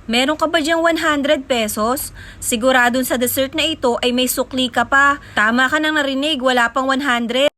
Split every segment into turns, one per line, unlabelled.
Meron ka ba diyang 100 pesos? Siguradong sa dessert na ito ay may sukli ka pa. Tama ka nang narinig, wala pang 100.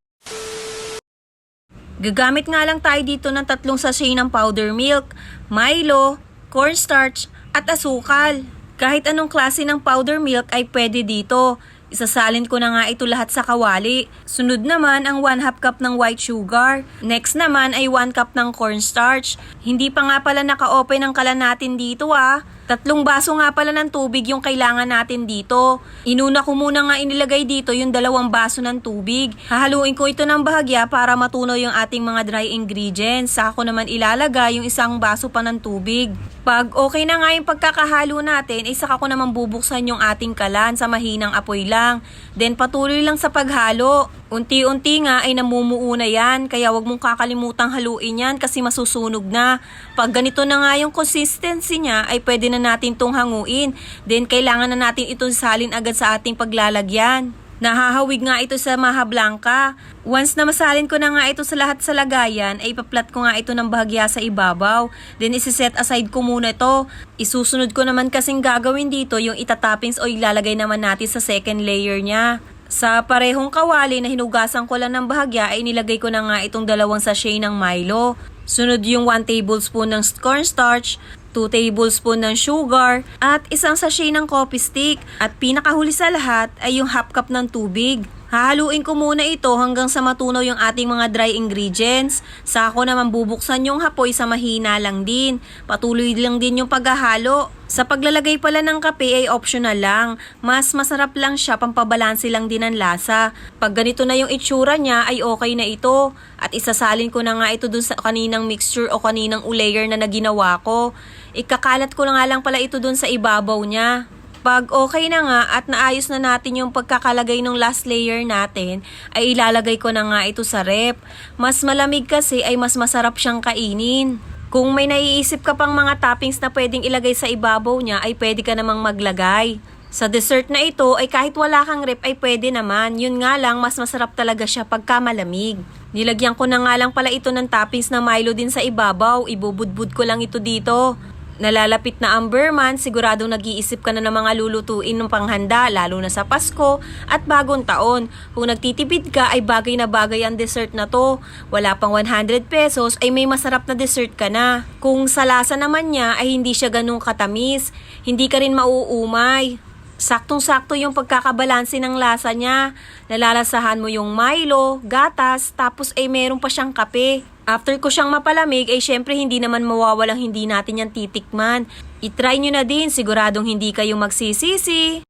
Gagamit nga lang tayo dito ng 3 sachet ng powder milk, Milo, cornstarch, at asukal. Kahit anong klase ng powder milk ay pwede dito. Isasalin ko na nga ito lahat sa kawali. Sunod naman ang 1/2 cup ng white sugar. Next naman ay 1 cup ng cornstarch. Hindi pa nga pala naka-open ang kalan natin dito 3 baso nga pala ng tubig yung kailangan natin dito. Inuna ko muna nga inilagay dito yung 2 baso ng tubig. Hahaluin ko ito ng bahagya para matunaw yung ating mga dry ingredients. Saka ko naman ilalagay yung 1 baso pa ng tubig. Pag okay na nga yung pagkakahalo natin, ay saka ko naman bubuksan yung ating kalan sa mahinang apoy lang. Then patuloy lang sa paghalo. Unti-unti nga ay namumuo na yan, kaya wag mong kakalimutang haluin yan kasi masusunog na. Pag ganito na nga yung consistency niya, ay pwede na natin itong hanguin. Then kailangan na natin itong salin agad sa ating paglalagyan. Nahahawig nga ito sa maha blanca. Once na masalin ko na nga ito sa lahat sa lagayan, ay ipaplat ko nga ito ng bahagya sa ibabaw. Then isi-set aside ko muna ito. Isusunod ko naman kasing gagawin dito yung itatoppings o ilalagay naman natin sa second layer niya. Sa parehong kawali na hinugasan ko lang ng bahagya ay nilagay ko na nga itong 2 sachet ng Milo. Sunod yung 1 tablespoon ng cornstarch, 2 tablespoon ng sugar, at 1 sachet ng coffee stick. At pinakahuli sa lahat ay yung 1/2 cup ng tubig. Hahaluin ko muna ito hanggang sa matunaw yung ating mga dry ingredients. Saka ko naman bubuksan yung hapoy sa mahina lang din. Patuloy lang din yung paghahalo. Sa paglalagay pala ng kape ay optional lang. Mas masarap lang siya, pampabalanse lang din ang lasa. Pag ganito na yung itsura niya ay okay na ito. At isasalin ko na nga ito dun sa kaninang mixture o kaninang layer na naginawa ko. Ikakalat ko na nga lang pala ito dun sa ibabaw niya. Pag okay na nga at naayos na natin yung pagkakalagay ng last layer natin, ay ilalagay ko na nga ito sa ref. Mas malamig kasi ay mas masarap siyang kainin. Kung may naiisip ka pang mga toppings na pwedeng ilagay sa ibabaw niya, ay pwede ka namang maglagay. Sa dessert na ito ay kahit wala kang ref ay pwede naman. Yun nga lang, mas masarap talaga siya pagka malamig. Nilagyan ko na nga lang pala ito ng toppings na Milo din sa ibabaw. Ibubudbud ko lang ito dito. Nalalapit na ang Burman, siguradong nag-iisip ka na ng mga lulutuin ng panghanda, lalo na sa Pasko at bagong taon. Kung nagtitipid ka ay bagay na bagay ang dessert na to. Wala pang 100 pesos ay may masarap na dessert ka na. Kung sa lasa naman niya ay hindi siya ganung katamis, hindi ka rin mauumay. Saktong-sakto yung pagkakabalanse ng lasa niya. Nalalasahan mo yung Milo, gatas, tapos ay meron pa siyang kape. After ko siyang mapalamig, ay syempre hindi naman mawawalang hindi natin yan titikman. I-try nyo na din, siguradong hindi kayo magsisisi.